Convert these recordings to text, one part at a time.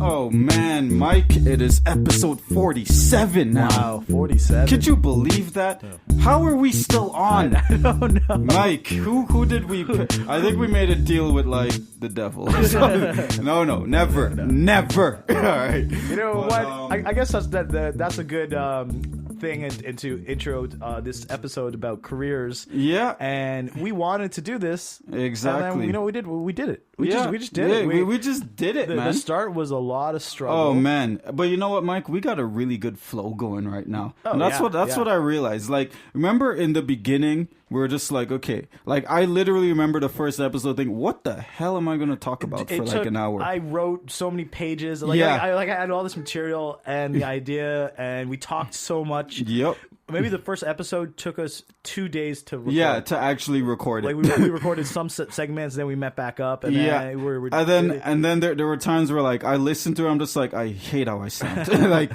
Oh man, Mike, it is episode 47 now. Wow, 47. Could you believe that? How are we still on? I don't know. Mike, who did we pick? I think we made a deal with like the devil. No, never. All right. You know what? I guess that's a good thing to intro this episode about careers. Yeah. And we wanted to do this. Exactly. And then, you know, we did it. We just did it. it. We just did it, man. The start was a lot of struggle. Oh man, but you know what, Mike? We got a really good flow going right now. Oh, and that's what I realized. Like, remember in the beginning, we were just like, okay, like I literally remember the first episode thinking, what the hell am I going to talk about for like an hour? I wrote so many pages. Like, yeah. I had all this material and the idea, and we talked so much. Yep. Maybe the first episode took us 2 days to record. Yeah, to actually record it. Like we recorded some segments, then we met back up, and then there were times where like I listened to it, I'm just like, I hate how I sound. Like,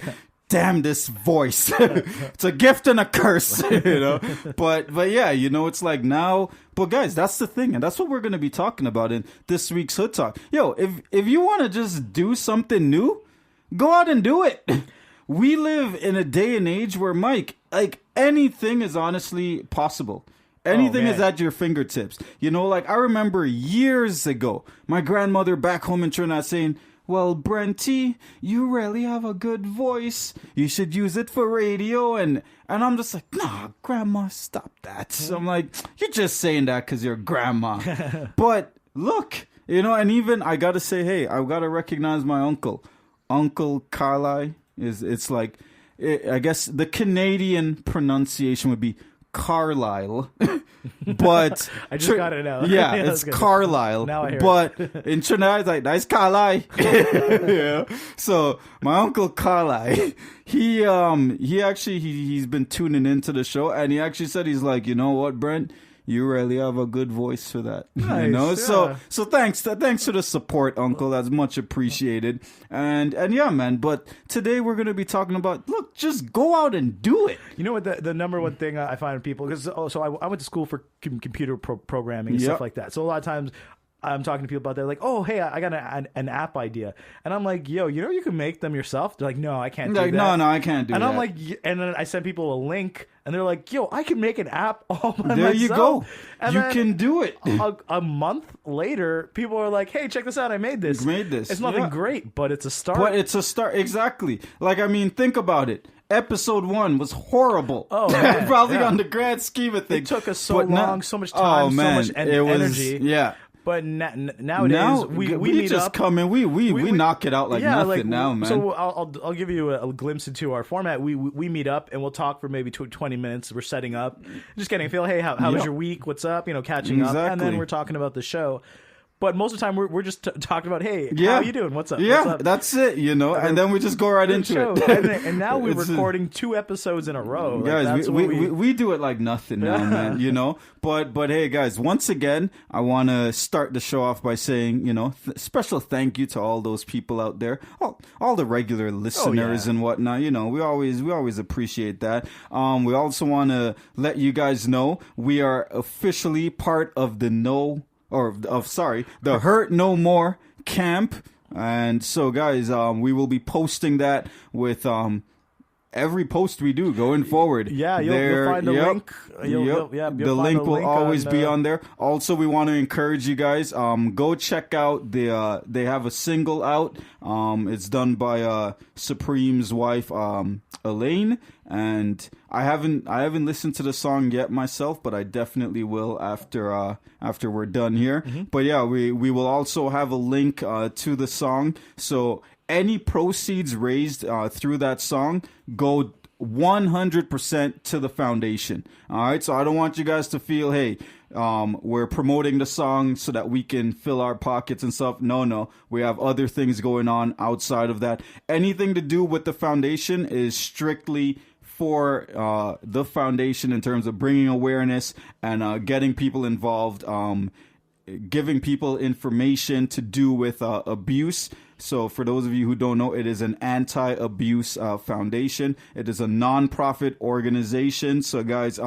damn this voice. It's a gift and a curse, you know. But yeah, you know, it's like now. But guys, that's the thing, and that's what we're gonna be talking about in this week's Hood Talk. Yo, if you want to just do something new, go out and do it. We live in a day and age where, Mike, like, anything is honestly possible. Anything is at your fingertips. You know, like, I remember years ago, my grandmother back home in Trinidad saying, well, Brentt, you really have a good voice. You should use it for radio. And I'm just like, nah, grandma, stop that. So I'm like, you're just saying that because you're grandma. But look, you know, and even I got to say, hey, I got to recognize my uncle. Uncle Carlisle. It's like, I guess the Canadian pronunciation would be Carlisle, but I just got it now. Yeah, it's Carlisle. Now I hear but in Trinidad, it's like, nice Carlisle. Yeah. So my uncle Carlisle, he's been tuning into the show, and he actually said, he's like, you know what, Brent? You really have a good voice for that. Nice, you know? Yeah. So thanks for the support, Uncle. That's much appreciated. And yeah, man. But today we're going to be talking about, look, just go out and do it. You know what the number one thing I find in people, because I went to school for computer programming and stuff like that. So a lot of times I'm talking to people about that, like, oh, hey, I got an app idea. And I'm like, yo, you know you can make them yourself? They're like, no, I can't do that. No, I can't do that. And I'm like, and then I send people a link, and they're like, yo, I can make an app all by myself. There you go. And you can do it. A month later, people are like, hey, check this out. I made this. It's nothing great, but it's a start. But it's a start. Exactly. Like, I mean, think about it. Episode 1 was horrible. Oh, probably on the grand scheme of things. It took us so long, so much time, so much energy. Yeah. But nowadays, we meet just up. Come in. We knock it out like nothing now, man. So I'll give you a glimpse into our format. We meet up and we'll talk for maybe 20 minutes. We're setting up, just getting a feel. Hey, how was your week? What's up? You know, catching up, and then we're talking about the show. But most of the time, we're just talking about, hey, how you doing? What's up? Yeah, What's up? That's it, you know. And then we just go right into it. And now we're recording 2 episodes in a row. Guys, we do it like nothing now, man, you know. But hey, guys, once again, I want to start the show off by saying, you know, special thank you to all those people out there, all the regular listeners and whatnot. You know, we always appreciate that. We also want to let you guys know we are officially part of the the Hurt No More camp. And so, guys, we will be posting that with every post we do going forward. Yeah, you'll find the link. The link will always be on there. Also, we want to encourage you guys, go check out they have a single out. It's done by Supreme's wife, Elaine, and I haven't listened to the song yet myself, but I definitely will after we're done here. Mm-hmm. But yeah, we will also have a link to the song. So any proceeds raised through that song go 100% to the foundation. All right, so I don't want you guys to feel, hey, we're promoting the song so that we can fill our pockets and stuff. No, we have other things going on outside of that. Anything to do with the foundation is strictly for the foundation in terms of bringing awareness and getting people involved, giving people information to do with abuse. So for those of you who don't know, it is an anti-abuse foundation. It is a non-profit organization. So guys,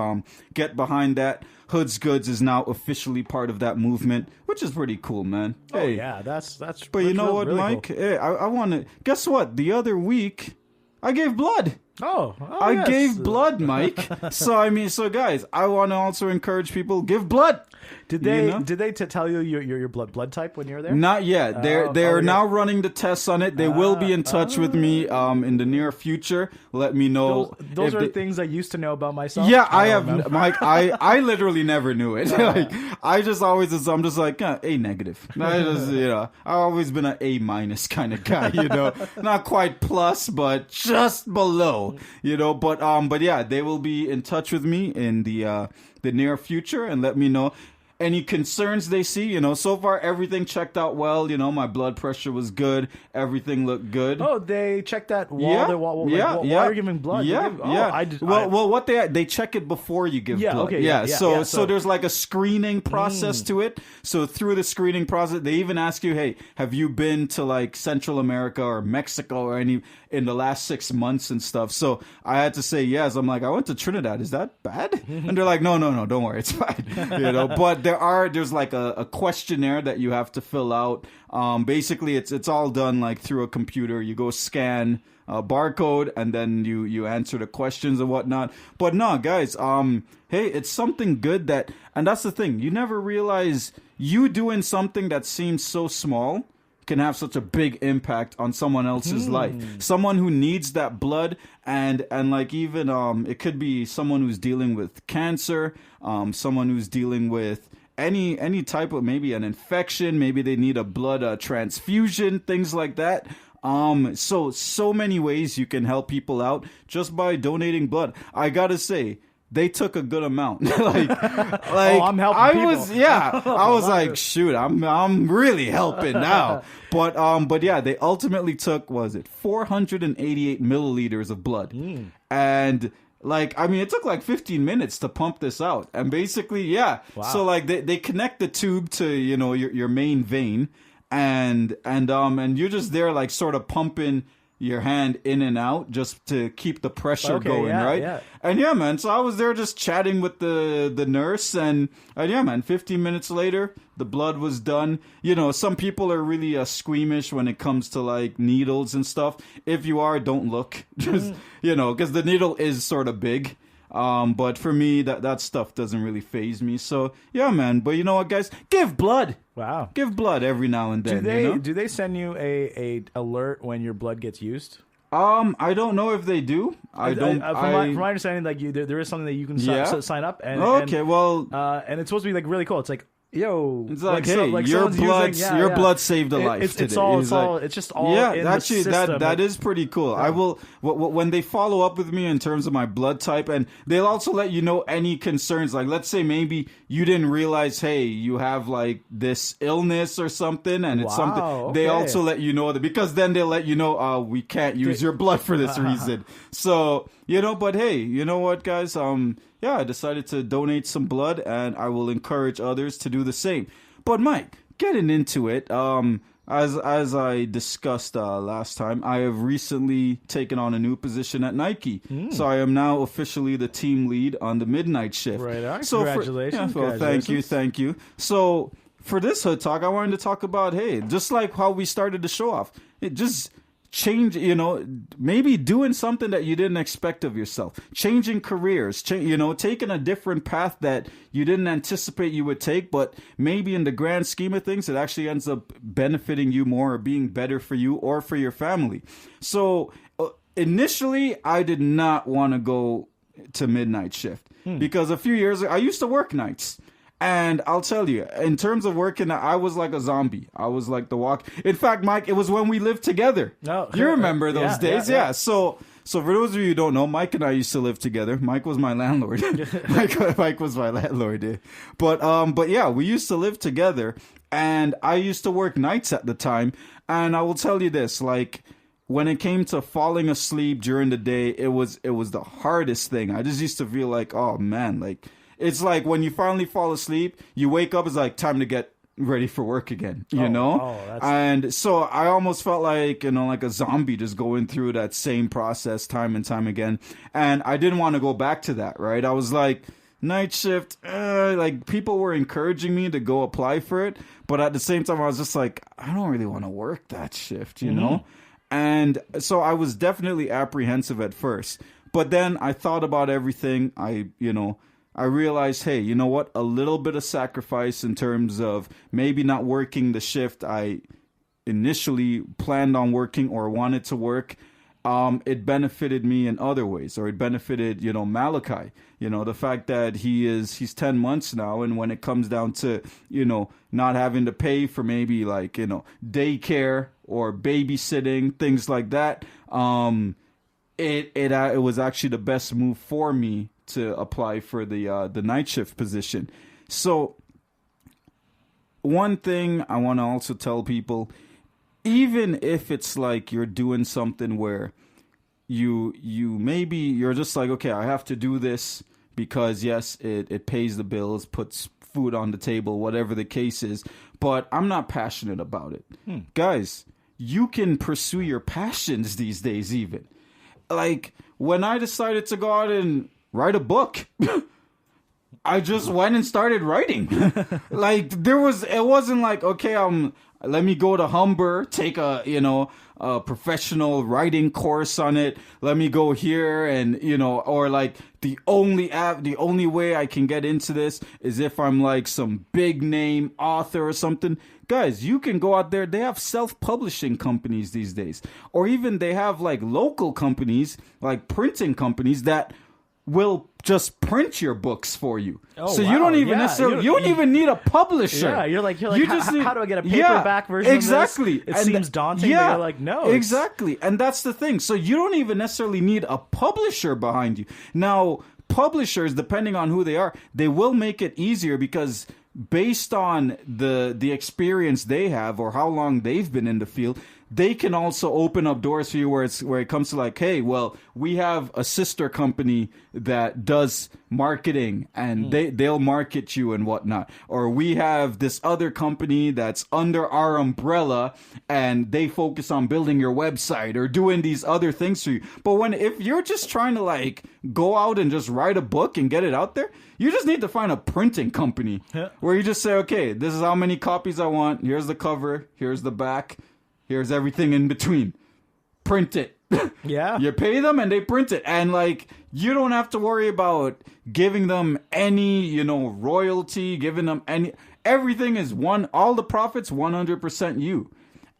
get behind that. Hood's Goods is now officially part of that movement, which is pretty cool, man. Oh yeah, that's. But you know what, really Mike? cool. Hey, I want to. Guess what? The other week, I gave blood. I yes. gave blood, Mike. So guys, I want to also encourage people, give blood. Did they tell you your blood type when you were there? Not yet. They're now running the tests on it. They will be in touch with me in the near future. Let me know. Those are things I used to know about myself. Yeah, I have, Mike. I literally never knew it. Like I'm just like A negative. I've always been an A minus kind of guy. Not quite plus, but just below. But yeah, they will be in touch with me in the near future and let me know any concerns they see. So far everything checked out well. My blood pressure was good. Everything looked good. Oh, they checked that while while you're giving blood. What they check it before you give blood. Okay, so there's like a screening process to it. So through the screening process, they even ask you, hey, have you been to like Central America or Mexico or any in the last 6 months and stuff? So I had to say yes. I'm like, I went to Trinidad. Is that bad? And they're like, no, don't worry, it's fine. But there's like a questionnaire that you have to fill out. Basically it's all done like through a computer. You go scan a barcode and then you answer the questions and whatnot. But no, guys, hey, it's something good and that's the thing. You never realize you doing something that seems so small can have such a big impact on someone else's life. Someone who needs that blood and like even it could be someone who's dealing with cancer, someone who's dealing with any type of maybe an infection, maybe they need a blood transfusion, things like that. So many ways you can help people out just by donating blood. I gotta say, they took a good amount. I'm helping people. I was like, shoot, I'm really helping now. But yeah, they ultimately took, 488 milliliters of blood. And it took like 15 minutes to pump this out. And basically, yeah. Wow. So like they connect the tube to, your main vein and you're just there like sort of pumping your hand in and out just to keep the pressure going, right? Yeah. And yeah, man, so I was there just chatting with the nurse and yeah, man, 15 minutes later, the blood was done. Some people are really squeamish when it comes to like needles and stuff. If you are, don't look. Just, because the needle is sort of big. But for me, that stuff doesn't really faze me. So yeah, man. But you know what, guys? Give blood. Wow. Give blood every now and then. Do they send you a alert when your blood gets used? I don't know if they do. From my understanding, like there is something that you can sign up and and it's supposed to be like really cool. It's like, yo, it's like, hey, your blood saved a life today. It's just all in the system. That is pretty cool. Yeah. I will when they follow up with me in terms of my blood type, and they'll also let you know any concerns. Like, let's say maybe you didn't realize, hey, you have like this illness or something, and it's something. Okay. They also let you know that, because then they'll let you know, we can't use your blood for this reason. So but hey, you know what, guys? Yeah, I decided to donate some blood, and I will encourage others to do the same. But Mike, getting into it, as I discussed last time, I have recently taken on a new position at Nike. So I am now officially the team lead on the midnight shift. Right on. So Congratulations. Thank you. So for this Hood Talk, I wanted to talk about, hey, just like how we started the show off, it just change, maybe doing something that you didn't expect of yourself, changing careers, taking a different path that you didn't anticipate you would take, but maybe in the grand scheme of things, it actually ends up benefiting you more or being better for you or for your family. So initially, I did not want to go to midnight shift because a few years ago, I used to work nights. And I'll tell you, in terms of working, I was like a zombie. I was like the walk. In fact, Mike, it was when we lived together. Oh, you remember those days? Yeah. So for those of you who don't know, Mike and I used to live together. Mike was my landlord. Mike was my landlord. Yeah. But yeah, we used to live together, and I used to work nights at the time. And I will tell you this, like, when it came to falling asleep during the day, it was the hardest thing. I just used to feel like, oh man, like, it's like when you finally fall asleep, you wake up, it's like time to get ready for work again, And so I almost felt like, like a zombie just going through that same process time and time again. And I didn't want to go back to that, right? I was like, night shift, like people were encouraging me to go apply for it, but at the same time I was just like, I don't really want to work that shift, you know? And so I was definitely apprehensive at first, but then I thought about everything. I realized, hey, you know what? A little bit of sacrifice in terms of maybe not working the shift I initially planned on working or wanted to work. It benefited me in other ways, or it benefited, Malachi, the fact that he's 10 months now. And when it comes down to, not having to pay for maybe like, daycare or babysitting, things like that, it was actually the best move for me to apply for the night shift position. So one thing I want to also tell people, even if it's like you're doing something where you're just like, okay, I have to do this because yes, it pays the bills, puts food on the table, whatever the case is, but I'm not passionate about it. Guys, you can pursue your passions these days even. Like when I decided to go out and write a book, I just went and started writing. Like it wasn't like, okay, let me go to Humber, take a professional writing course on it. Let me go here and, or like the only way I can get into this is if I'm like some big name author or something. Guys, you can go out there. They have self-publishing companies these days, or even they have like local companies, like printing companies that will just print your books for you. So you don't even necessarily, you don't even need a publisher. Yeah, you're like, how do I get a paperback version exactly. of this? It seems daunting, but you're like, no. Exactly. And that's the thing. So you don't even necessarily need a publisher behind you. Now, publishers, depending on who they are, they will make it easier because based on the experience they have or how long they've been in the field, they can also open up doors for you where it comes to like, hey, well, we have a sister company that does marketing and they'll market you and whatnot. Or we have this other company that's under our umbrella and they focus on building your website or doing these other things for you. But if you're just trying to like go out and just write a book and get it out there, you just need to find a printing company where you just say, okay, this is how many copies I want. Here's the cover. Here's the back. Here's everything in between. Print it. Yeah. You pay them and they print it. And like, you don't have to worry about giving them any, royalty, giving them everything is all the profits, 100% you.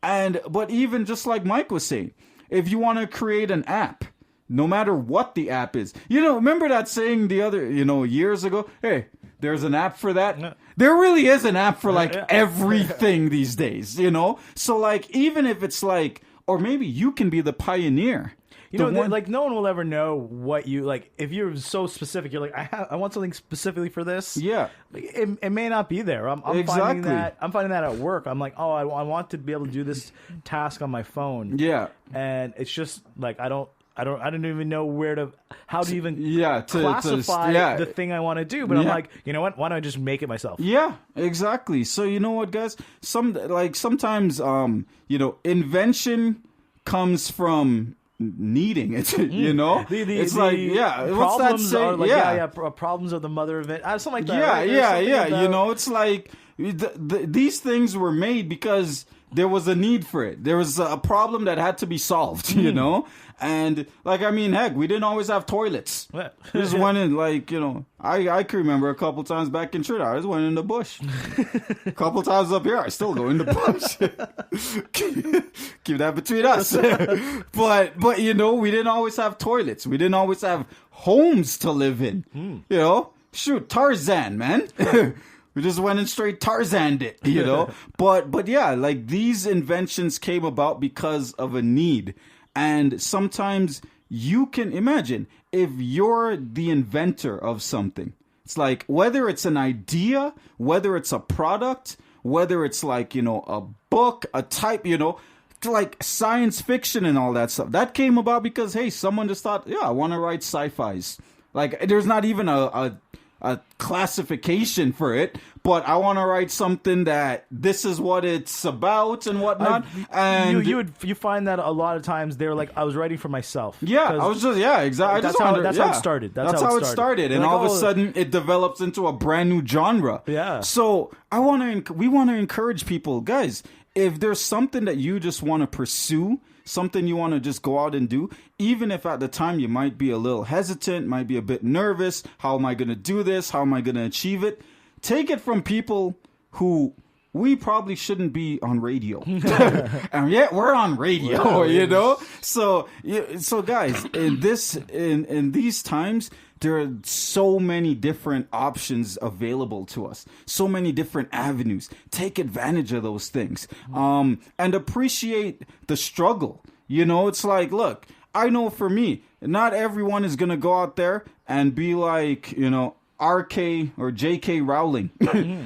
But even just like Mike was saying, if you want to create an app, no matter what the app is, remember that saying the other, years ago, hey, there's an app for that. No. There really is an app for like everything these days, So like, even if it's like, or maybe you can be the pioneer. Like no one will ever know what you like. If you're so specific, you're like, I want something specifically for this. Yeah, it may not be there. I'm finding that at work. I'm like, oh, I want to be able to do this task on my phone. Yeah, and it's just like I don't even know how to even classify the thing I want to do. But I'm like, you know what? Why don't I just make it myself? Yeah, exactly. So you know what, guys? Sometimes, invention comes from needing it. It's what's that saying? Problems are the mother of it. Something like that. Right? It's like these things were made because there was a need for it. There was a problem that had to be solved, And heck, we didn't always have toilets. We just went in, I can remember a couple times back in Trinidad, I just went in the bush. A couple times up here, I still go in the bush. Keep that between us. But we didn't always have toilets. We didn't always have homes to live in. Shoot, Tarzan, man. We just went and straight Tarzaned it, But yeah, like these inventions came about because of a need. And sometimes you can imagine if you're the inventor of something, it's like whether it's an idea, whether it's a product, whether it's like, a book, a type, like science fiction and all that stuff. That came about because, hey, someone just thought, yeah, I want to write sci-fis. Like there's not even a a classification for it, but I want to write something that this is what it's about and whatnot. And you find that a lot of times they're like, I was writing for myself. Yeah, I was just exactly. That's how it started. That's how it started, and like, all of a sudden it develops into a brand new genre. Yeah. So we want to encourage people, guys. If there's something that you just want to pursue, something you want to just go out and do, even if at the time you might be a little hesitant, might be a bit nervous, how am I going to do this? How am I going to achieve it? Take it from people who we probably shouldn't be on radio. And yet we're on radio, you know? So guys, in these times, there are so many different options available to us, so many different avenues. Take advantage of those things, and appreciate the struggle. You know, it's like, look, I know for me, not everyone is going to go out there and be like, you know, RK or JK Rowling.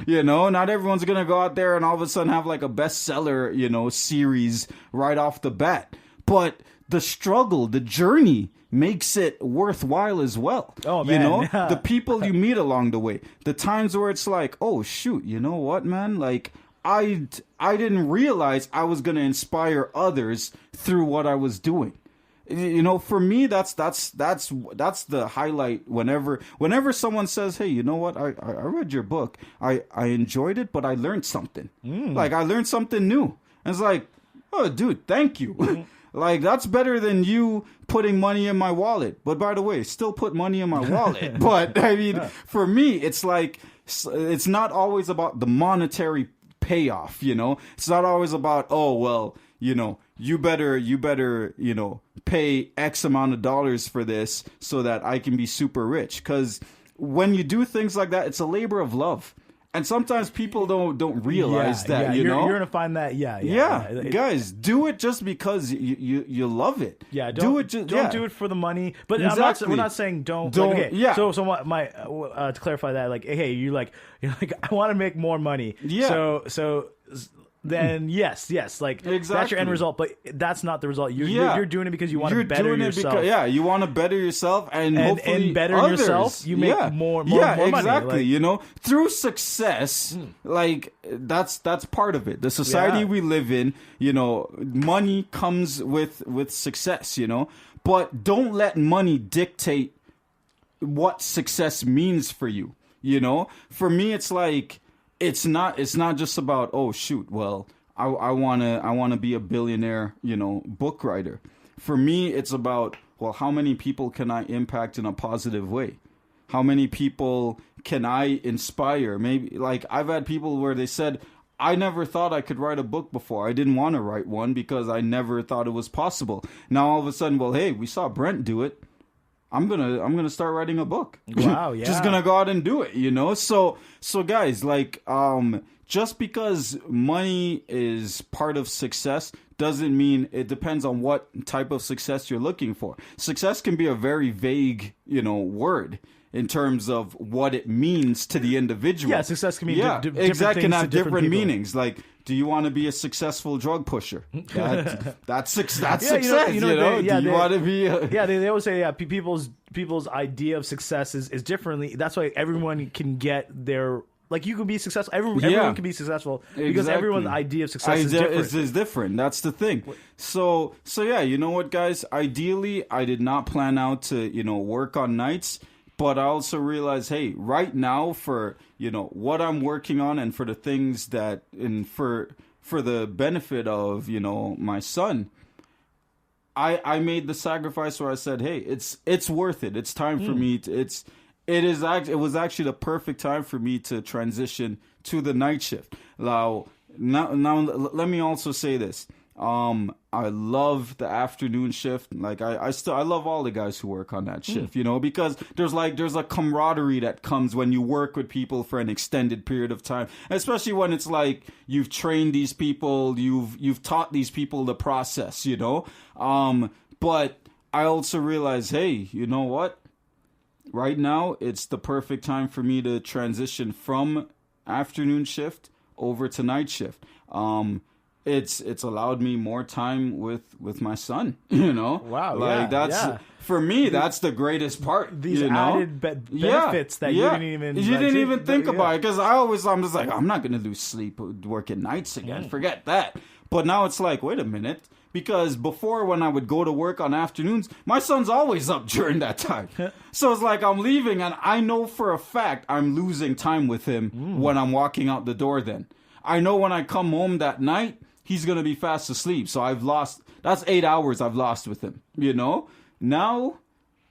You know, not everyone's going to go out there and all of a sudden have like a bestseller, you know, series right off the bat. But the struggle, the journey makes it worthwhile as well. Oh, man. You know, the people you meet along the way, the times where it's like, oh, shoot, you know what, man? Like, I didn't realize I was going to inspire others through what I was doing. You know, for me, that's the highlight. Whenever someone says, "Hey, you know what? I read your book. I enjoyed it, but I learned something. Like, I learned something new." And it's like, "Oh, dude, thank you." Like, that's better than you putting money in my wallet. But by the way, still put money in my wallet. But I mean, for me, it's like, it's not always about the monetary payoff. You know, it's not always about, oh, well, you know, you better, you know, pay X amount of dollars for this so that I can be super rich. Because when you do things like that, it's a labor of love. And sometimes people don't realize that, you know? You're going to find that, Guys, do it just because you love it. Yeah, don't do it for the money. But exactly. we're not saying don't. Don't, like, okay, yeah. So to clarify that, like, hey, you're like, I want to make more money. Yeah. So then yes, like, exactly. That's your end result, but that's not the result. You're doing it because you want to better yourself. You want to better yourself, and hopefully and better others. Yourself, you make more money. Exactly. Like, you know, through success, like that's part of it. The society we live in, you know, money comes with success, you know, but don't let money dictate what success means for you. You know, for me, it's like, It's not just about, oh shoot, well, I wanna be a billionaire, you know, book writer. For me, it's about, well, how many people can I impact in a positive way? How many people can I inspire? Maybe, like, I've had people where they said, I never thought I could write a book before. I didn't want to write one because I never thought it was possible. Now all of a sudden, well, hey, we saw Brentt do it. I'm gonna start writing a book. Wow, yeah. Just gonna go out and do it, you know? So guys, like, just because money is part of success doesn't mean, it depends on what type of success you're looking for. Success can be a very vague, you know, word in terms of what it means to the individual. Yeah, success can mean different exactly, things can have to different meanings. Like, do you want to be a successful drug pusher? That's success. You know, do you want to be? They always say, people's idea of success is differently. That's why everyone can get their. Like, you can be successful. Everyone can be successful because everyone's idea of success is different. Is different. That's the thing. So yeah, you know what, guys? Ideally, I did not plan out to, you know, work on nights. But I also realize, hey, right now, for, you know, what I'm working on and for the things that, and for the benefit of, you know, my son, I made the sacrifice where I said, hey, it's worth it. It's time for me to, it was actually the perfect time for me to transition to the night shift. Now let me also say this. I love the afternoon shift. Like, I love all the guys who work on that shift, you know, because there's a camaraderie that comes when you work with people for an extended period of time, especially when it's like you've trained these people, you've taught these people the process, you know. But I also realize, hey, you know what? Right now, it's the perfect time for me to transition from afternoon shift over to night shift. it's allowed me more time with my son. You know, wow, like that's for me. That's the greatest part. These added benefits that you didn't even think about. Because I'm just like, I'm not gonna lose sleep working nights again. Forget that. But now it's like, wait a minute. Because before, when I would go to work on afternoons, my son's always up during that time. So it's like I'm leaving, and I know for a fact I'm losing time with him when I'm walking out the door then. I know when I come home that night, he's going to be fast asleep. So that's 8 hours I've lost with him, you know? Now,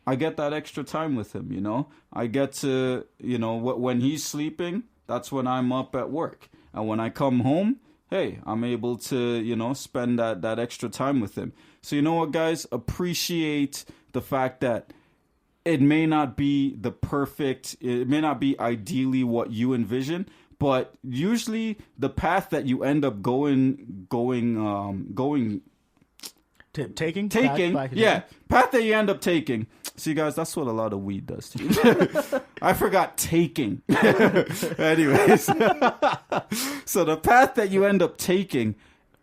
I get that extra time with him, you know? I get to, you know, when he's sleeping, that's when I'm up at work. And when I come home, hey, I'm able to, you know, spend that extra time with him. So you know what, guys? Appreciate the fact that it may not be it may not be ideally what you envision, but usually the path that you end up taking, path that you end up taking. See, guys, that's what a lot of weed does to you. I forgot taking. Anyways, so the path that you end up taking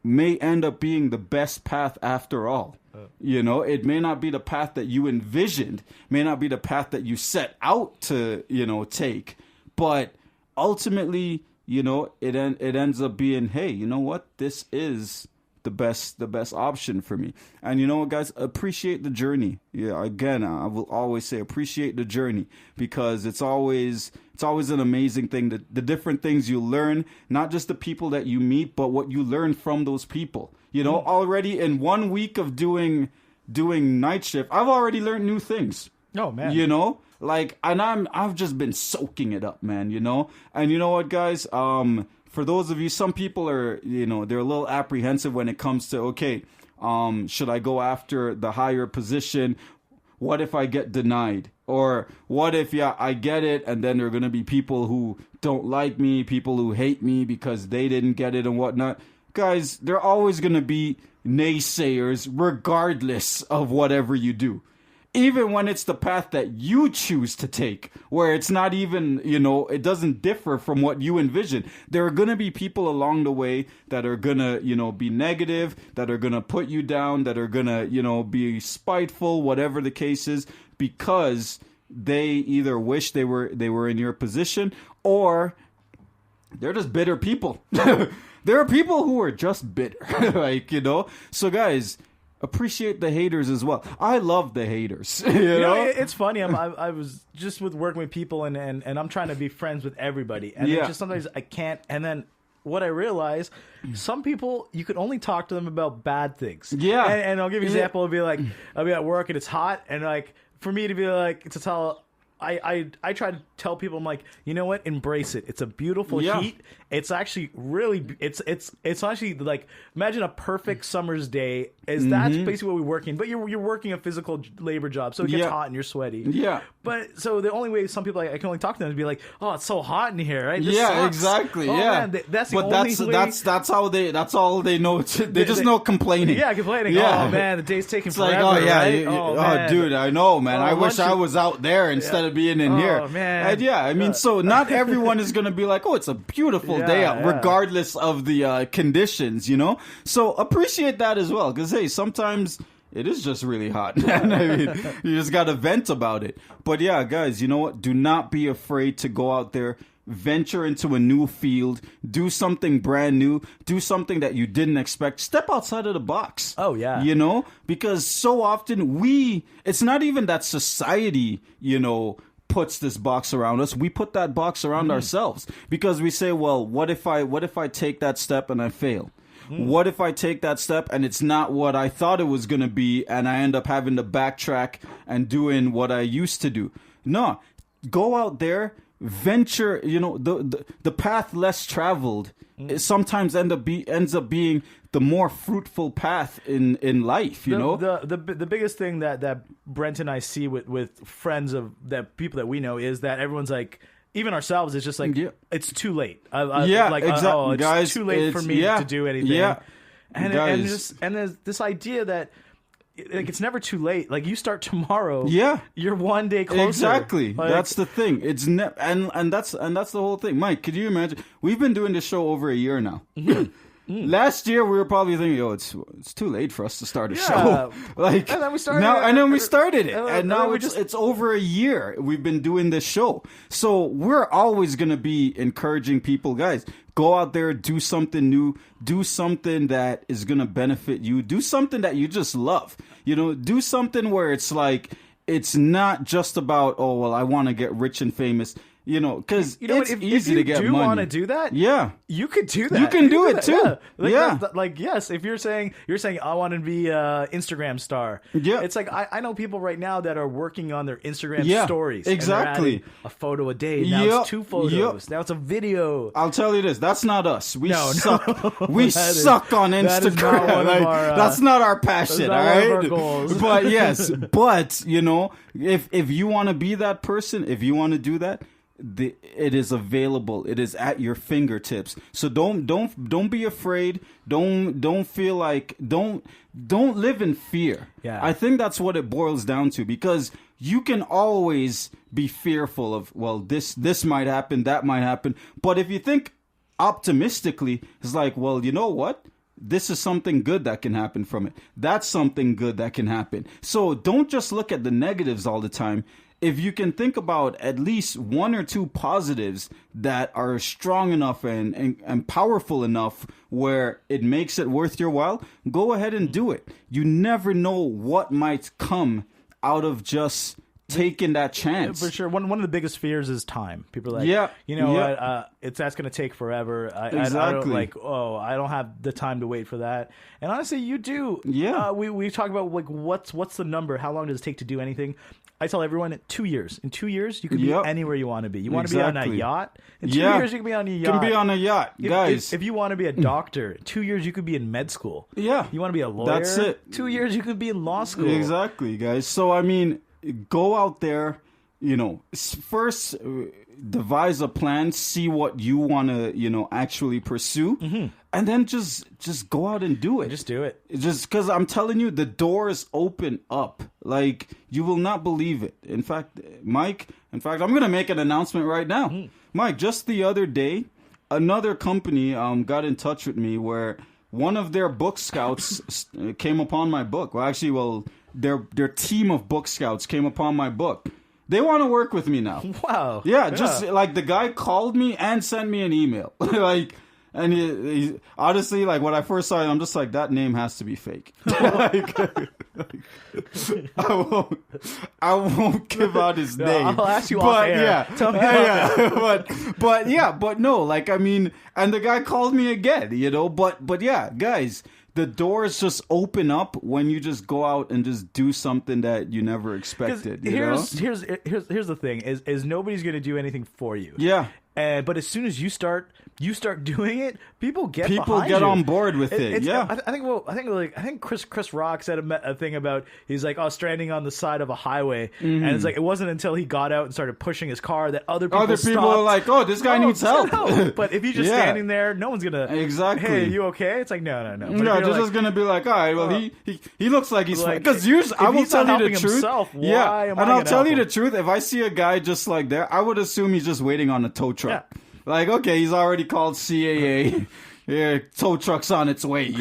may end up being the best path after all. You know, it may not be the path that you envisioned, may not be the path that you set out to, you know, take, but ultimately, you know, it ends up being, hey, you know what? This is the best option for me. And you know what, guys? Appreciate the journey. Yeah, again, I will always say appreciate the journey, because it's always an amazing thing, the different things you learn, not just the people that you meet, but what you learn from those people. You know, already in 1 week of doing night shift, I've already learned new things. Oh, man. You know, like, and I've just been soaking it up, man, you know? And you know what, guys? For those of you, some people are, you know, they're a little apprehensive when it comes to, okay, should I go after the higher position? What if I get denied? Or what if, I get it, and then there are going to be people who don't like me, people who hate me because they didn't get it and whatnot. Guys, there are always going to be naysayers regardless of whatever you do. Even when it's the path that you choose to take, where it's not even, you know, it doesn't differ from what you envision. There are going to be people along the way that are going to, you know, be negative, that are going to put you down, that are going to, you know, be spiteful, whatever the case is, because they either wish they were in your position, or they're just bitter people. There are people who are just bitter, like, you know. So, guys, appreciate the haters as well. I love the haters. You know, it's funny. I was just working with people, and I'm trying to be friends with everybody, and it's just sometimes I can't. And then what I realize, some people you can only talk to them about bad things. Yeah, and I'll give you an example. I'll be at work and it's hot, and like for me to be like to tell. I try to tell people, I'm like, you know what? Embrace it. It's a beautiful heat. It's actually really, it's actually like, imagine a perfect summer's day. That's basically what we're working. But you're working a physical labor job, so it gets hot and you're sweaty. Yeah. But so the only way some people I can only talk to them is be like, oh, it's so hot in here, right? This sucks. Exactly. Oh, yeah. Man, that's the only way. That's all they know. They just know complaining. Yeah, complaining. Yeah. Oh man, the day's taking forever. Like, oh yeah, right? Dude, I know, man. I wish I was out there instead of being in here. Man. And I mean, so not everyone is going to be like, oh, it's a beautiful day out, regardless of the conditions, you know? So appreciate that as well, because, hey, sometimes it is just really hot. And I mean, you just got to vent about it. But yeah, guys, you know what? Do not be afraid to go out there, venture into a new field, do something brand new, do something that you didn't expect. Step outside of the box. Oh, yeah. You know? Because so often it's not even that society, you know, puts this box around us. We put that box around ourselves, because we say, well, what if I take that step and I fail? What if I take that step and it's not what I thought it was going to be, and I end up having to backtrack and doing what I used to do? No, go out there, venture. You know, the path less traveled sometimes ends up being the more fruitful path in life. You know, the biggest thing that Brentt and I see with friends of that people that we know is that everyone's like, even ourselves, it's just like, it's too late. Exactly. Oh, it's guys, too late for me to do anything. Yeah. And there's this idea that like it's never too late. Like you start tomorrow. Yeah. You're one day closer. Exactly. Like, that's the thing. It's and that's the whole thing. Mike, could you imagine? We've been doing this show over a year now. Last year we were probably thinking, "Yo, it's too late for us to start a show." Like, and then we started. Now, and then we started it, and now we it's over a year we've been doing this show. So we're always gonna be encouraging people, guys. Go out there, do something new, do something that is gonna benefit you, do something that you just love. Do something where it's like it's not just about, oh well, I want to get rich and famous. Because it's easy to get money. If you do want to do that, you could do that. You can do it too. Yes, if you're saying I want to be an Instagram star. Yeah, it's like I know people right now that are working on their Instagram stories. Exactly, and a photo a day. Now it's 2 photos. Now it's a video. I'll tell you this: that's not us. We suck. We suck on Instagram. That's not our passion. All right, our goals. But yes, if you want to be that person, if you want to do that. It is available. It is at your fingertips. So don't be afraid. Don't feel like don't live in fear. Yeah. I think that's what it boils down to, because you can always be fearful of, well, this might happen, that might happen. But if you think optimistically, it's like, well, you know what? This is something good that can happen from it. That's something good that can happen. So don't just look at the negatives all the time. If you can think about at least 1 or 2 positives that are strong enough and powerful enough where it makes it worth your while, go ahead and do it. You never know what might come out of just taking that chance. For sure. One of the biggest fears is time. People are like, that's going to take forever. Exactly. I don't have the time to wait for that. And honestly, you do. Yeah. We talk about like what's the number? How long does it take to do anything? I tell everyone 2 years. In 2 years, you can be anywhere you want to be. You want to be on a yacht? In 2 years, you can be on a yacht. You can be on a yacht, guys. If you want to be a doctor, 2 years, you could be in med school. Yeah. You want to be a lawyer? That's it. 2 years, you could be in law school. Exactly, guys. So, I mean, go out there, first devise a plan, see what you want to, actually pursue. Mm-hmm. And then just go out and do it. Just do it. Just because I'm telling you, the doors open up. Like, you will not believe it. In fact, Mike, I'm going to make an announcement right now. Mm-hmm. Mike, just the other day, another company got in touch with me where one of their book scouts came upon my book. Well, actually, their team of book scouts came upon my book. They want to work with me now. Wow. Yeah, just like the guy called me and sent me an email. And he honestly, like, when I first saw it, I'm just like, that name has to be fake. I won't give out his name. I'll ask you off air. Yeah, tell me off air. But no, like, I mean, and the guy called me again, but yeah, guys, the doors just open up when you just go out and just do something that you never expected. Here's the thing: is nobody's going to do anything for you. Yeah. But as soon as you start doing it, people get on board with it. Yeah, I think Chris Rock said a thing about, he's like, stranding on the side of a highway, and it's like it wasn't until he got out and started pushing his car that other people were like, oh, this guy needs help. But if you're just standing there, no one's gonna Hey, are you okay? It's like no. No, they're just gonna be like, all right, well, he looks like he's fine. Because usually, I will tell you the truth. I'll tell you the truth. If I see a guy just like there, I would assume he's just waiting on a tow truck. Yeah. Like, okay, he's already called CAA. Yeah, tow truck's on its way,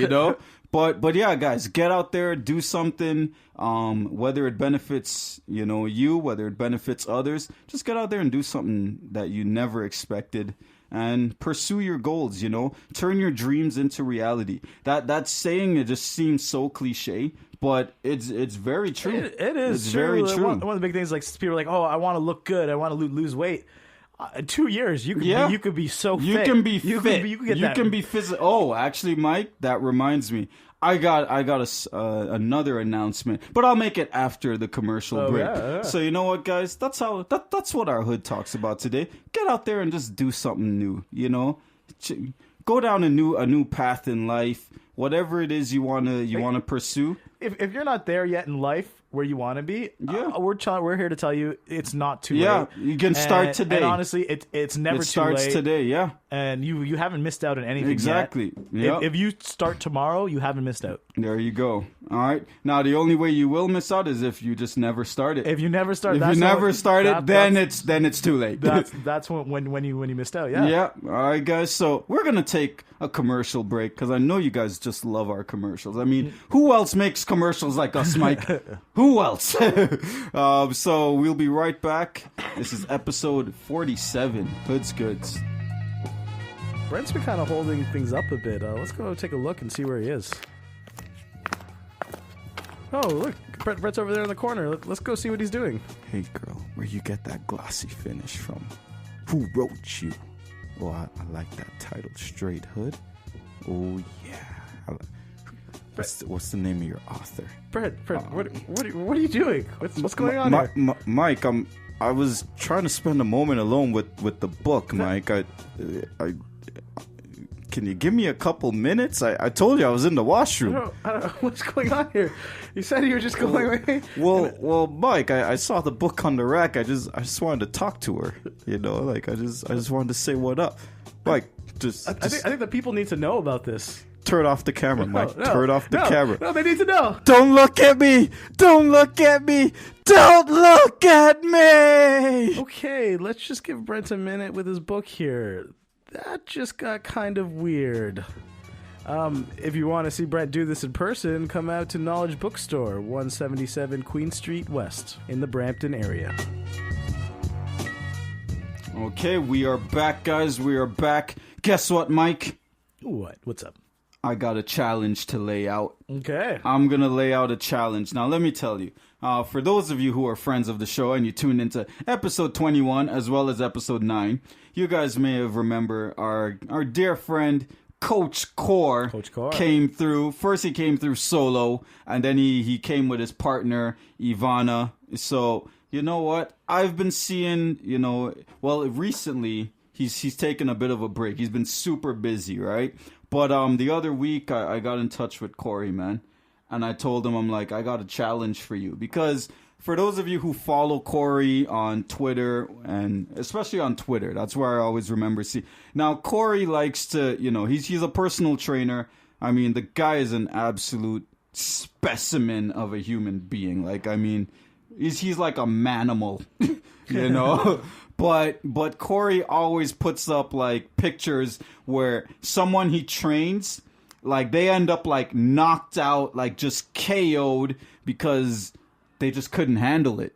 But yeah, guys, get out there, do something. Whether it benefits, you, whether it benefits others, just get out there and do something that you never expected. And pursue your goals, Turn your dreams into reality. That saying, it just seems so cliche, but it's very true. It is it's true. Very true. One of the big things, like, people are like, I want to look good, I want to lose weight. 2 years, you could be so fit. You can be fit. You can be physical. Oh, actually, Mike, that reminds me. I got another announcement, but I'll make it after the commercial break. Yeah. So you know what, guys? That's what our hood talks about today. Get out there and just do something new. Go down a new path in life. Whatever it is you wanna pursue. If you're not there yet in life where you want to be, we're here to tell you it's not too late. Yeah, you can start today. And honestly, it's never too late. It starts today, yeah. And you haven't missed out on anything exactly. yet. If you start tomorrow, you haven't missed out. There you go. All right. Now, the only way you will miss out is if you just never start it. If you never start, if you never start it, then it's too late. That's when you missed out. Yeah. Yeah. All right, guys. So we're gonna take a commercial break because I know you guys just love our commercials. I mean, who else makes commercials like us, Mike? Who else? So we'll be right back. This is episode 47, Hood's Goods. Brent's been kind of holding things up a bit. Let's go take a look and see where he is. Oh, look. Brett's over there in the corner. Let's go see what he's doing. Hey, girl, where you get that glossy finish from? Who wrote you? Oh, I like that title, Straight Hood. Oh, yeah. What's the name of your author? Brett, what are you doing? What's going on here? Mike, I was trying to spend a moment alone with the book, Mike. I can you give me a couple minutes? I told you I was in the washroom. I don't know what's going on here. You said you were just going away. Well, Mike, I saw the book on the rack. I just wanted to talk to her. You know, like I just wanted to say what up. Mike, I think the people need to know about this. Turn off the camera, Mike. Turn off the camera. No, they need to know. Don't look at me. Don't look at me. Don't look at me. Okay, let's just give Brent a minute with his book here. That just got kind of weird. If you want to see Brent do this in person, come out to Knowledge Bookstore, 177 Queen Street West, in the Brampton area. Okay, we are back, guys. We are back. Guess what, Mike? What? What's up? I got a challenge to lay out. Okay. I'm going to lay out a challenge. Now, let me tell you. For those of you who are friends of the show and you tuned into episode 21 as well as episode 9, you guys may have remember our dear friend Coach Core came through. First he came through solo, and then he came with his partner Ivana. So, you know what? I've been seeing, recently he's taken a bit of a break. He's been super busy, right? But the other week I got in touch with Corey, man. And I told him, I'm like, I got a challenge for you. Because for those of you who follow Corey on Twitter, and especially on Twitter, that's where I always remember see. Now, Corey likes to, he's a personal trainer. I mean, the guy is an absolute specimen of a human being. Like, I mean, he's like a manimal, But Corey always puts up, like, pictures where someone he trains, like, they end up, like, knocked out, like, just KO'd because they just couldn't handle it,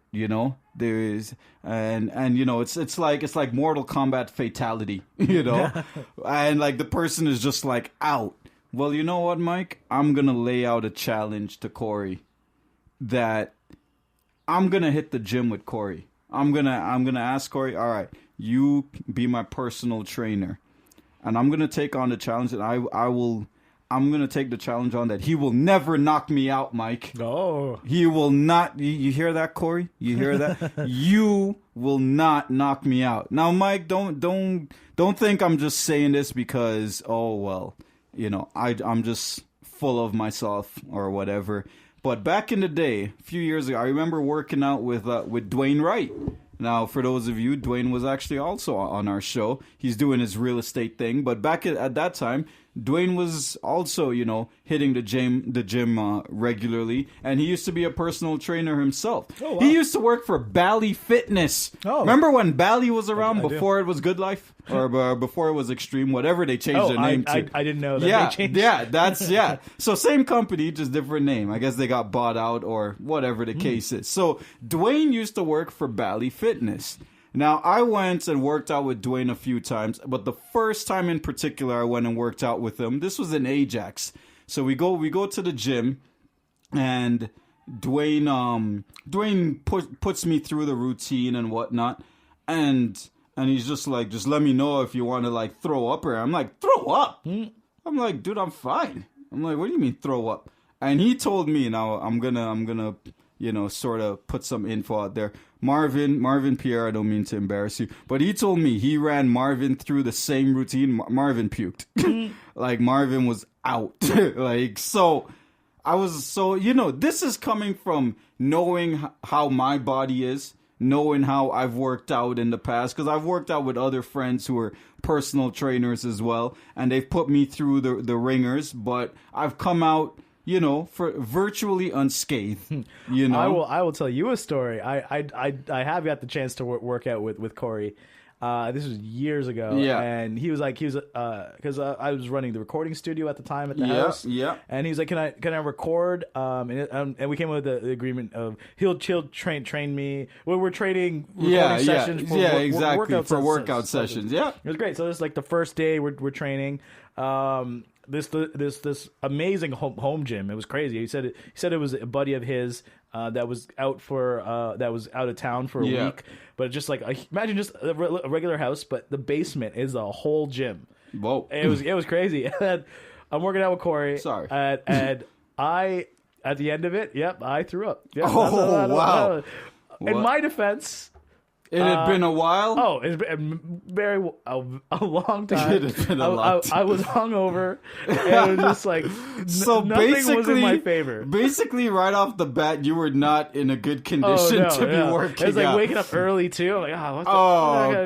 There's, and it's like Mortal Kombat fatality, And, like, the person is just, like, out. Well, you know what, Mike? I'm going to lay out a challenge to Corey that I'm going to hit the gym with Corey. I'm gonna ask Corey, all right, you be my personal trainer. And I'm going to take on the challenge, and I'm going to take the challenge on that he will never knock me out, Mike. Oh. He will not. You hear that, Corey? You hear that? You will not knock me out. Now, Mike, don't think I'm just saying this because, I'm just full of myself or whatever. But back in the day, a few years ago, I remember working out with Dwayne Wright. Now, for those of you, Dwayne was actually also on our show. He's doing his real estate thing. But back at that time, Dwayne was also, hitting the gym regularly, and he used to be a personal trainer himself. Oh, wow. He used to work for Bally Fitness. Oh. Remember when Bally was around before it was Good Life or before it was Extreme, whatever they changed their name to? I didn't know that they changed. Yeah, So same company, just different name. I guess they got bought out or whatever the case is. So Dwayne used to work for Bally Fitness. Now, I went and worked out with Dwayne a few times, but the first time in particular I went and worked out with him, this was in Ajax. So we go to the gym, and Dwayne puts me through the routine and whatnot, and he's just like, just let me know if you want to, like, throw up. Or I'm like, throw up? I'm like, dude, I'm fine. I'm like, what do you mean throw up? And he told me, now I'm gonna sort of put some info out there. Marvin Pierre, I don't mean to embarrass you, but he told me he ran Marvin through the same routine. Marvin puked. Like, Marvin was out. Like, so I was, this is coming from knowing how my body is, knowing how I've worked out in the past, because I've worked out with other friends who are personal trainers as well, and they've put me through the ringers, but I've come out for virtually unscathed. You know, I will tell you a story. I have got the chance to work out with Corey. This was years ago, and he was because I was running the recording studio at the time at the house, and he was like, "Can I record?" And we came up with the agreement of he'll train me. We're trading recording sessions for workout sessions. Yeah, it was great. So this is like the first day we're training. This amazing home gym. It was crazy. He said it was a buddy of his that was out of town for a week. But just like imagine just a regular house, but the basement is a whole gym. Whoa! It was crazy. And I'm working out with Corey. Sorry. And I at the end of it, I threw up. Yep, wow! In my defense. It had been a while? Oh, it's been a long time. It had been a long time. I was hungover, and it was just like, nothing was in my favor. Basically, right off the bat, you were not in a good condition to be working out. It was like waking up early, too. I'm like,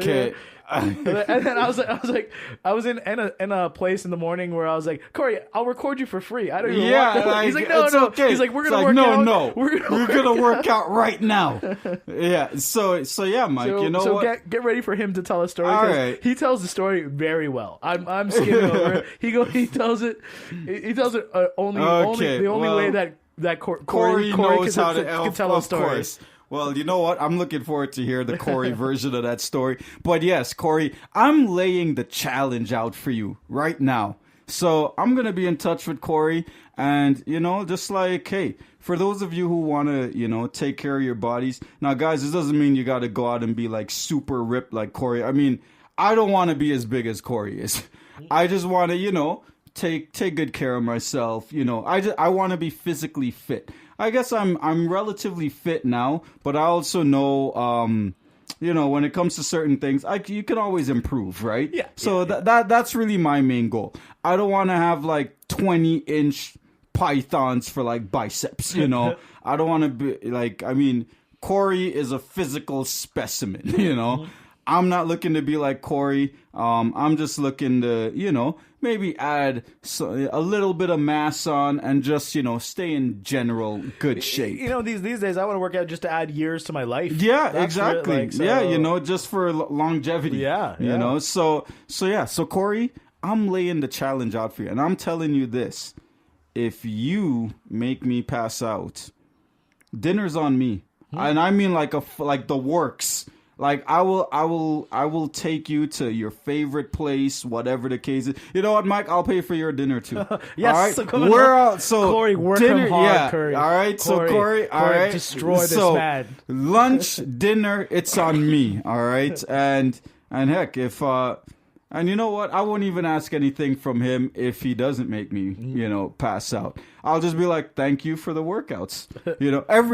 okay. And then I was in a place in the morning where I was like, Corey, I'll record you for free. I don't even want to. He's like, no. Okay. He's like, we're gonna work out. No, we're gonna work out right now. Yeah. So yeah, Mike. You know what? Get ready for him to tell a story. All right. He tells the story very well. I'm skimming over it. He tells it. He tells it only way that Corey knows how can tell a story. Of course. Well, you know what? I'm looking forward to hear the Corey version of that story. But yes, Corey, I'm laying the challenge out for you right now. So I'm going to be in touch with Corey. And, just like, hey, for those of you who want to, take care of your bodies. Now, guys, this doesn't mean you got to go out and be like super ripped like Corey. I mean, I don't want to be as big as Corey is. I just want to, take good care of myself. I want to be physically fit. I guess I'm relatively fit now, but I also know, when it comes to certain things, you can always improve, right? Yeah. So that's really my main goal. I don't want to have like 20-inch pythons for like biceps, I don't want to be like, Corey is a physical specimen, I'm not looking to be like Corey. I'm just looking to, maybe add a little bit of mass on and just, stay in general good shape. These days I want to work out just to add years to my life. Yeah, exactly. Just for longevity. Yeah. So Corey, I'm laying the challenge out for you. And I'm telling you this. If you make me pass out, dinner's on me. And I mean like the works. Like I will take you to your favorite place, whatever the case is. You know what, Mike? I'll pay for your dinner too. Yes, all right? Corey, work dinner, him hard, Corey. All right, Corey, all right, destroy this man. Lunch, dinner, it's on me. All right, and heck, if and you know what? I won't even ask anything from him if he doesn't make me, pass out. I'll just be like, thank you for the workouts.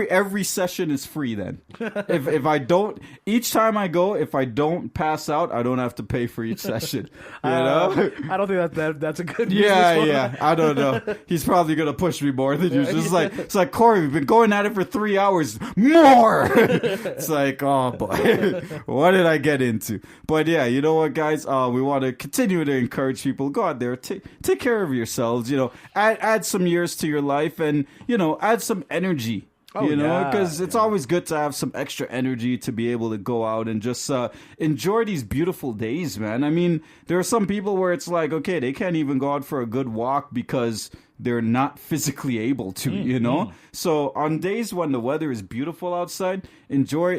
Every session is free then. If I don't, each time I go, if I don't pass out, I don't have to pay for each session. I don't think that's a good business model. Yeah. I don't know. He's probably gonna push me more than usual. It's like Corey, we've been going at it for 3 hours. More. It's like, oh boy, what did I get into? But yeah, you know what, guys? We want to continue to encourage people. Go out there, take care of yourselves. Add some years to your life, and add some energy. Because it's always good to have some extra energy to be able to go out and just enjoy these beautiful days, man. I mean, there are some people where it's like, okay, they can't even go out for a good walk because they're not physically able to, So on days when the weather is beautiful outside, enjoy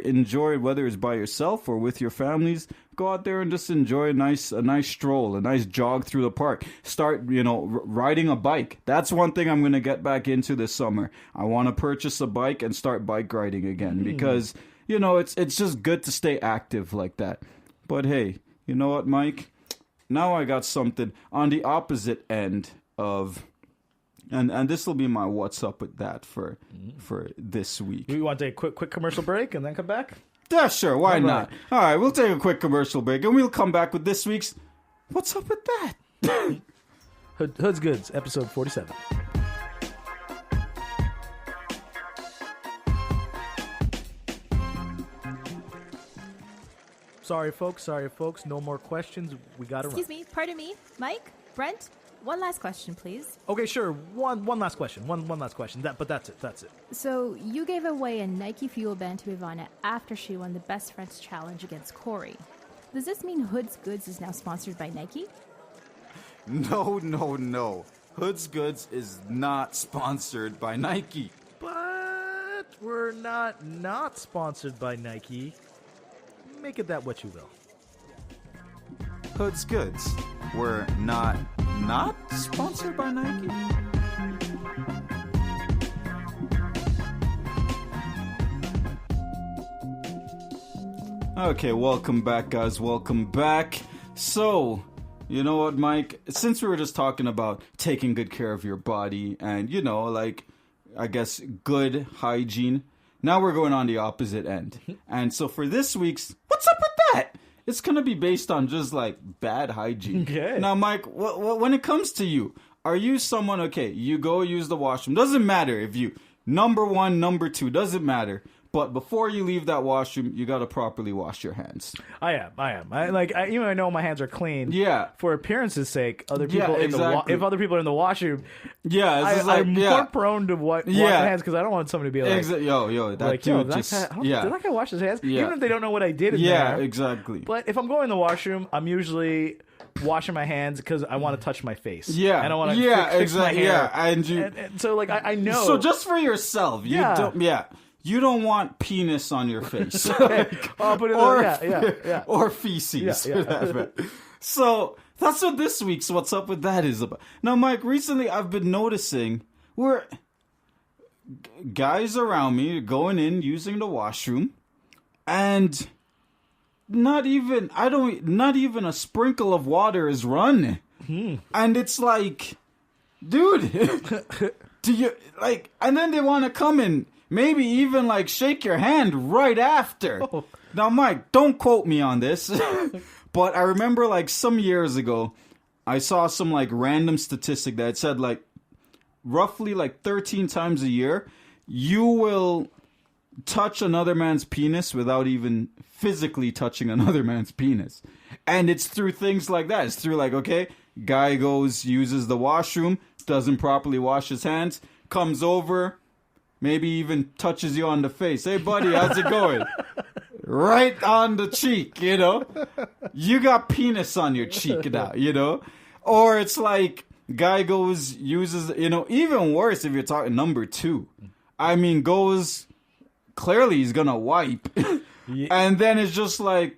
whether it's by yourself or with your families. Go out there and just enjoy a nice stroll, a nice jog through the park. Start, riding a bike. That's one thing I'm going to get back into this summer. I want to purchase a bike and start bike riding again because, it's just good to stay active like that. But hey, you know what, Mike? Now I got something on the opposite end of... And this will be my what's up with that for this week. You want to take a quick commercial break and then come back? Yeah, sure. Why not? All right, we'll take a quick commercial break, and we'll come back with this week's What's Up With That? Hood's Goods, episode 47. Sorry, folks. No more questions. We got to run. Excuse me. Pardon me. Mike? Brent? One last question, please. Okay, sure. One last question. One last question. But that's it. That's it. So you gave away a Nike Fuel band to Ivana after she won the Best Friends Challenge against Corey. Does this mean Hood's Goods is now sponsored by Nike? No. Hood's Goods is not sponsored by Nike. But we're not sponsored by Nike. Make it that what you will. Hood's Goods. We're not sponsored by Nike? Okay, welcome back, guys. Welcome back. So, you know what, Mike? Since we were just talking about taking good care of your body and, I guess, good hygiene, now we're going on the opposite end. And so for this week's, what's up with that? It's going to be based on just, bad hygiene. Okay. Now, Mike, when it comes to you, are you someone, okay, you go use the washroom. Doesn't matter if you, number one, number two, doesn't matter. But before you leave that washroom, you got to properly wash your hands. I am. I know my hands are clean. Yeah. For appearance's sake, if other people are in the washroom, yeah, I'm more prone to wash my hands because I don't want somebody to be like, did that guy wash his hands? Yeah. Even if they don't know what I did in there. Yeah, exactly. But if I'm going to the washroom, I'm usually washing my hands because I want to touch my face. Yeah. And I want to fix my hair. Yeah, and so I know. So just for yourself, you don't want penis on your face. Or feces. Yeah. So that's what this week's What's Up With That is about. Now, Mike, recently I've been noticing where guys around me going in, using the washroom, and not even a sprinkle of water is run. And it's like, dude, do you, and then they want to come in, maybe even shake your hand right after. Oh. Now, Mike, don't quote me on this, but I remember some years ago, I saw some random statistic that said roughly 13 times a year, you will touch another man's penis without even physically touching another man's penis. And it's through things like that. It's through okay, guy goes, uses the washroom, doesn't properly wash his hands, comes over, maybe even touches you on the face. Hey, buddy, how's it going? Right on the cheek, You got penis on your cheek now, Or it's guy goes, uses, even worse if you're talking number two. I mean, goes, clearly he's going to wipe. Yeah. And then it's just let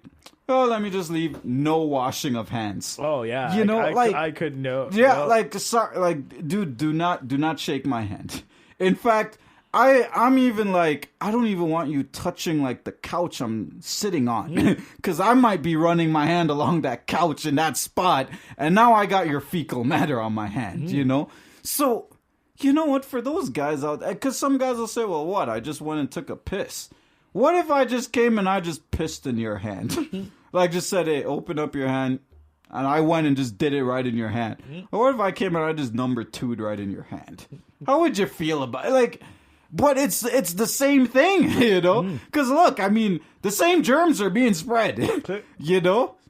me just leave. No washing of hands. Oh, yeah. I couldn't know. Yeah, no. Sorry, dude, do not shake my hand. In fact, I'm even I don't even want you touching the couch I'm sitting on, because I might be running my hand along that couch in that spot, and now I got your fecal matter on my hand, So, you know what, for those guys out there, because some guys will say, well, what, I just went and took a piss. What if I just came and I just pissed in your hand? Just said, hey, open up your hand, and I went and just did it right in your hand. Or what if I came and I just number two'd right in your hand? How would you feel about it? But it's the same thing, Because look, I mean, the same germs are being spread,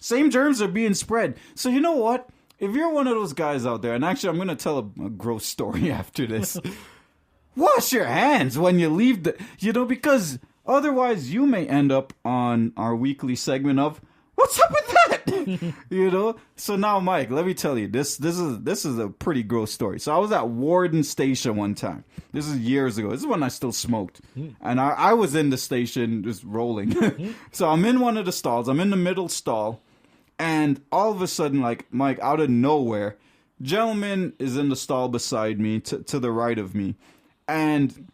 Same germs are being spread. So you know what? If you're one of those guys out there, and actually I'm going to tell a gross story after this, wash your hands when you leave because otherwise you may end up on our weekly segment of what's up with that? So now, Mike, let me tell you, this is a pretty gross story. So I was at Warden Station one time. This is years ago. This is when I still smoked. And I was in the station just rolling. So I'm in one of the stalls. I'm in the middle stall. And all of a sudden, Mike, out of nowhere, gentleman is in the stall beside me, to the right of me. And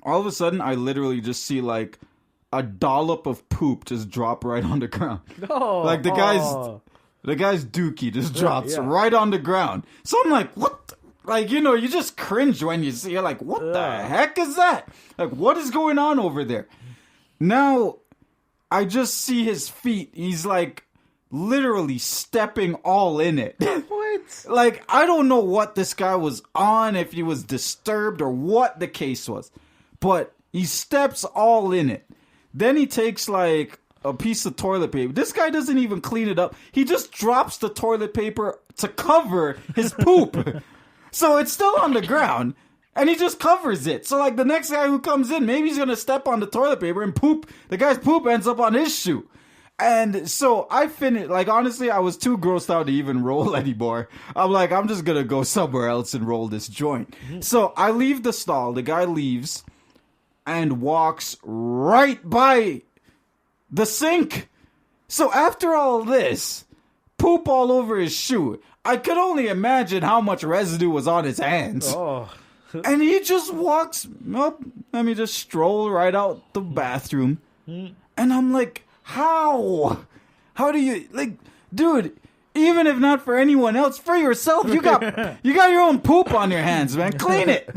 all of a sudden, I literally just see a dollop of poop just drop right on the ground. Oh, the guy's dookie just drops right on the ground. So I'm like, what? You just cringe when you see it. What the heck is that? What is going on over there? Now, I just see his feet. He's literally stepping all in it. What? I don't know what this guy was on, if he was disturbed or what the case was. But he steps all in it. Then he takes a piece of toilet paper. This guy doesn't even clean it up. He just drops the toilet paper to cover his poop. So it's still on the ground, and he just covers it. So, like, the next guy who comes in, maybe he's going to step on the toilet paper and poop. The guy's poop ends up on his shoe. And so I finished, like, honestly, I was too grossed out to even roll anymore. I'm like, I'm just going to go somewhere else and roll this joint. So I leave the stall. The guy leaves and walks right by the sink. So after all this, poop all over his shoe. I could only imagine how much residue was on his hands. Oh. And he just walks up. Let me just stroll right out the bathroom. And I'm like, how? How do you, like, dude, even if not for anyone else, for yourself, you got your own poop on your hands, man. Clean it.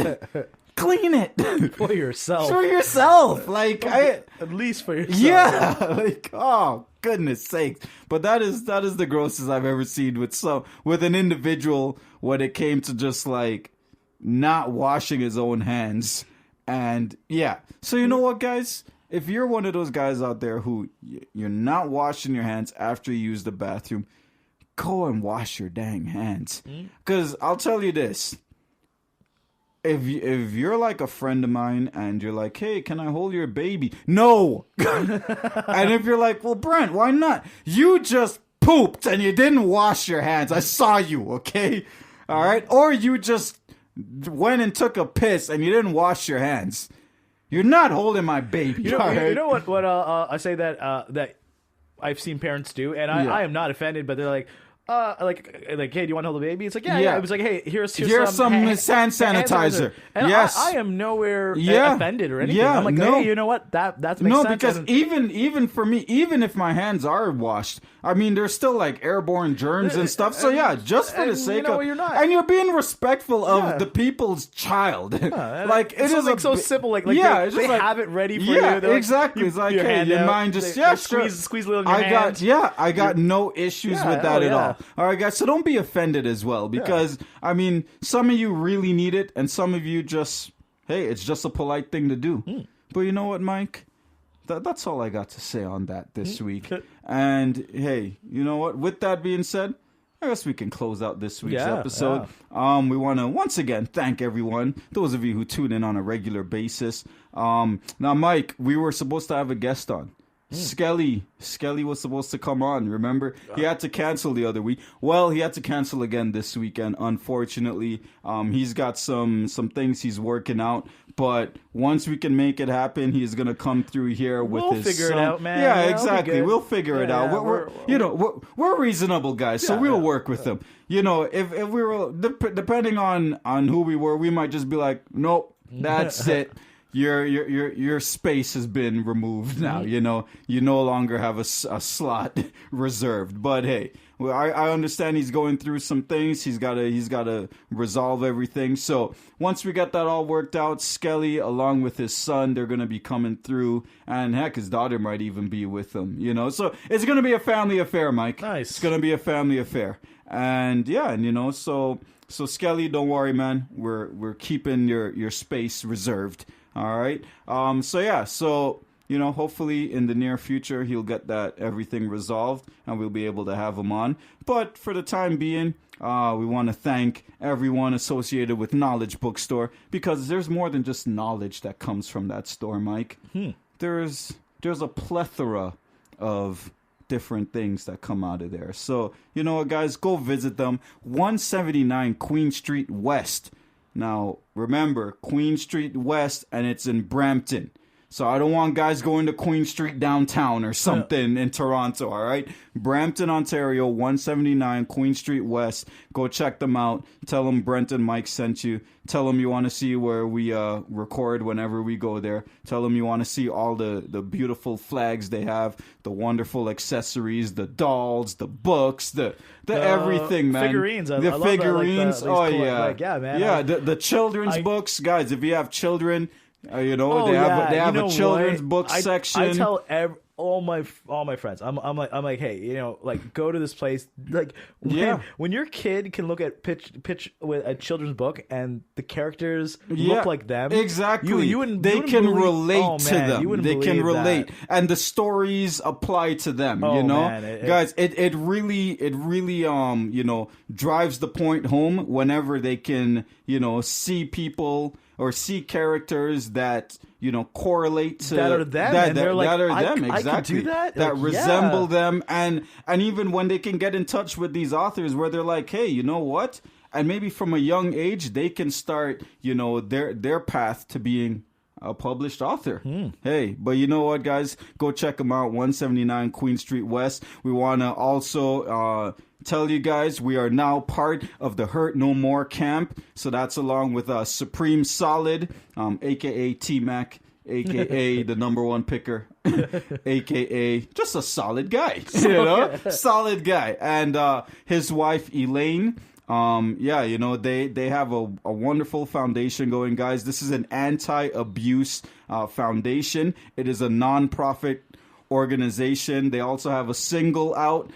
Clean it. For yourself. For yourself. Like, at least for yourself. Yeah. Like, oh, goodness sakes. But that is the grossest I've ever seen with an individual when it came to just, like, not washing his own hands. And, yeah. So, you know what, guys? If you're one of those guys out there who you're not washing your hands after you use the bathroom, go and wash your dang hands. Because I'll tell you this. If you're like a friend of mine and you're like, hey, can I hold your baby? No! And if you're like, well, Brent, why not? You just pooped and you didn't wash your hands. I saw you, okay? All right? Or you just went and took a piss and you didn't wash your hands. You're not holding my baby. You know what I say that I've seen parents do, and I am not offended, but they're like, hey, do you want to hold the baby? It's like, yeah. It was like, hey, here's some hand sanitizer. And yes. I am nowhere offended or anything. I'm like, hey, you know what? That makes sense. No, because even for me, even if my hands are washed, I mean, there's still like airborne germs and stuff. So yeah, just for the sake of, you're not. And you're being respectful of the people's child. Like it is like so simple. Like yeah, they have it ready for you. Yeah, They're exactly. Like, it's like, hey, your mind just squeeze a little in your hand. I got no issues with that at all. All right, guys. So don't be offended as well, because I mean, some of you really need it, and some of you just, hey, it's just a polite thing to do. But you know what, Mike? That's all I got to say on that this week. And hey, you know what? With that being said, I guess we can close out this week's episode. Yeah. We want to once again thank everyone, those of you who tune in on a regular basis. Now, Mike, we were supposed to have a guest on. Skelly was supposed to come on, remember? He had to cancel the other week. Well, he had to cancel again this weekend, unfortunately. He's got some things he's working out, but once we can make it happen, he's going to come through here with his son. We'll figure it out, man. Yeah, exactly. We'll figure it out. We're reasonable guys, so we'll work with him. You know, if we were, depending on who we were, we might just be like, nope, that's it. Your space has been removed now. You know, you no longer have a slot reserved. But hey, I understand he's going through some things. He's got to resolve everything. So once we get that all worked out, Skelly along with his son, they're gonna be coming through, and heck, his daughter might even be with them. You know, so it's gonna be a family affair, Mike. Nice. It's gonna be a family affair, and yeah, and you know, so Skelly, don't worry, man. We're keeping your space reserved. All right. So you know, hopefully in the near future he'll get that everything resolved and we'll be able to have him on. But for the time being, we want to thank everyone associated with Knowledge Bookstore, because there's more than just knowledge that comes from that store, Mike. There's a plethora of different things that come out of there. So, you know what, guys, go visit them. 179 Queen Street West. Now, remember, Queen Street West, and it's in Brampton. So I don't want guys going to Queen Street downtown or something in Toronto, all right? Brampton, Ontario, 179 Queen Street West. Go check them out. Tell them Brent and Mike sent you. Tell them you want to see where we record whenever we go there. Tell them you want to see all the beautiful flags they have, the wonderful accessories, the dolls, the books, the everything, man. Figurines. The I figurines. Love that, yeah, man. Yeah, the children's books. Guys, if you have children... they have a children's book section. I tell all my friends. I'm like, hey, you know, like go to this place. Like when your kid can look at pitch with a children's book and the characters look like them. Exactly. They can relate to them. They can relate, and the stories apply to them. You know, guys, it really you know, drives the point home whenever they can, you know, see people or see characters that, you know, correlate to that are them, and they're like, exactly, I can do that? that like, resemble them, and even when they can get in touch with these authors where they're like, hey, you know what, and maybe from a young age they can start, you know, their path to being a published author. Hey, but you know what, guys, go check them out, 179 Queen Street West. We want to also tell you guys we are now part of the Hurt No More camp. So that's along with Supreme Solid, aka T-Mac, aka the number one picker, aka just a solid guy, you know, solid guy, and his wife Elaine. You know, they have a wonderful foundation going, guys. This is an anti-abuse foundation. It is a non-profit organization. They also have a single out.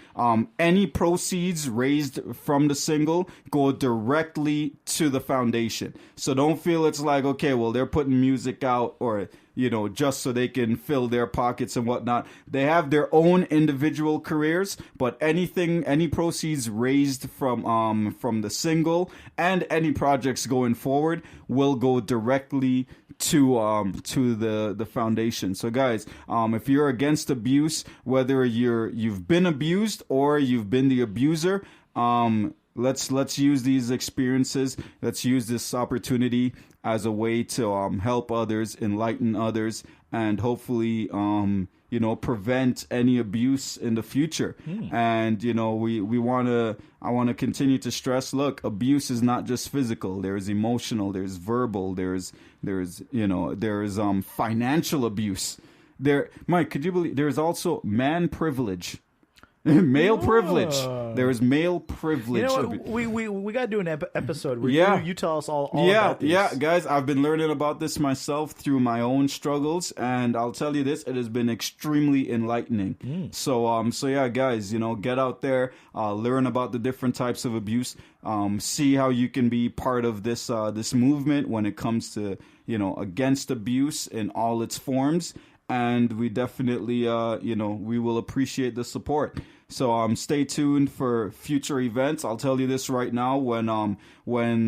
Any proceeds raised from the single go directly to the foundation. So don't feel it's like, okay, well, they're putting music out, or, you know, just so they can fill their pockets and whatnot. They have their own individual careers, but any proceeds raised from the single and any projects going forward will go directly to the foundation. So guys, if you're against abuse, whether you've been abused or you've been the abuser, let's use these experiences. Let's use this opportunity as a way to help others, enlighten others, and hopefully you know, prevent any abuse in the future. And you know, I want to continue to stress, look, abuse is not just physical. There's emotional, there's verbal, there's you know, there's financial abuse. Mike, could you believe there's also man privilege? Male privilege. There is male privilege. You know what? We got to do an episode where you tell us all about this. Yeah, guys, I've been learning about this myself through my own struggles, and I'll tell you this, it has been extremely enlightening. So yeah, guys, you know, get out there, learn about the different types of abuse, see how you can be part of this this movement when it comes to, you know, against abuse in all its forms. And we definitely, you know, we will appreciate the support. So stay tuned for future events. I'll tell you this right now: when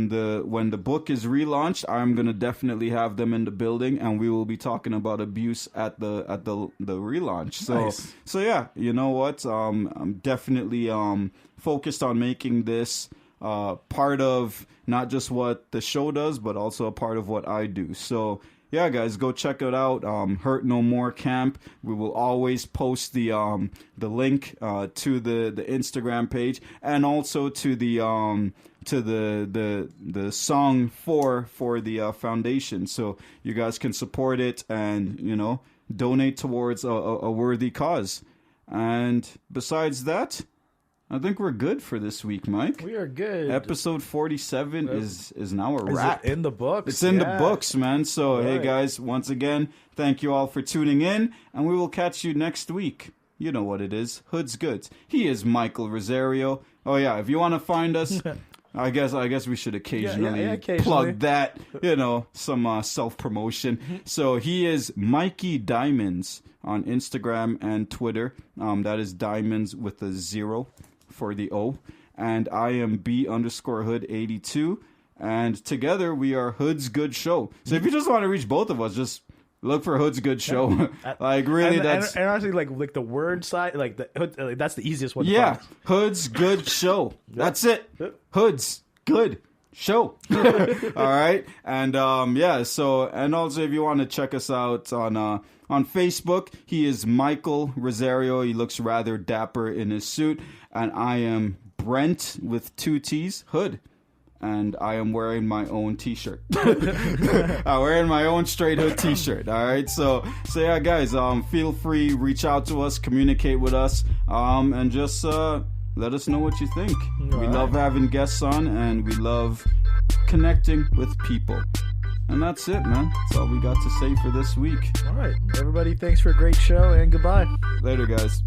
the book is relaunched, I'm gonna definitely have them in the building, and we will be talking about abuse at the relaunch. So nice. So yeah, you know what? I'm definitely focused on making this part of not just what the show does, but also a part of what I do. So. Yeah, guys, go check it out. Hurt No More Camp. We will always post the link to the Instagram page, and also to the song for the foundation, so you guys can support it and, you know, donate towards a worthy cause. And besides that, I think we're good for this week, Mike. We are good. Episode 47 is now a wrap. Is it in the books? It's in the books, man. So, Hey, guys, once again, thank you all for tuning in, and we will catch you next week. You know what it is. Hood's Goods. He is Michael Rosario. Oh, yeah, if you want to find us... I guess we should occasionally plug that, you know, some self-promotion. So he is Mikey Diamonds on Instagram and Twitter. That is Diamonds with a 0 for the O. And I am B_Hood82. And together we are Hood's Good Show. So if you just want to reach both of us, just look for Hood's Good Show. Like, really, and honestly, like the word side, like the Hood, that's the easiest one. Yeah, Hood's Good Show. That's it. Hood's Good Show. All right, and So, and also if you want to check us out on Facebook, he is Michael Rosario. He looks rather dapper in his suit, and I am Brentt with 2 T's, Hood. And I am wearing my own T-shirt. I'm wearing my own Straight Hood T-shirt. All right, so yeah, guys, feel free, reach out to us, communicate with us, and just let us know what you think. We love having guests on, and we love connecting with people. And that's it, man. That's all we got to say for this week. All right. Everybody, thanks for a great show, and goodbye. Later, guys.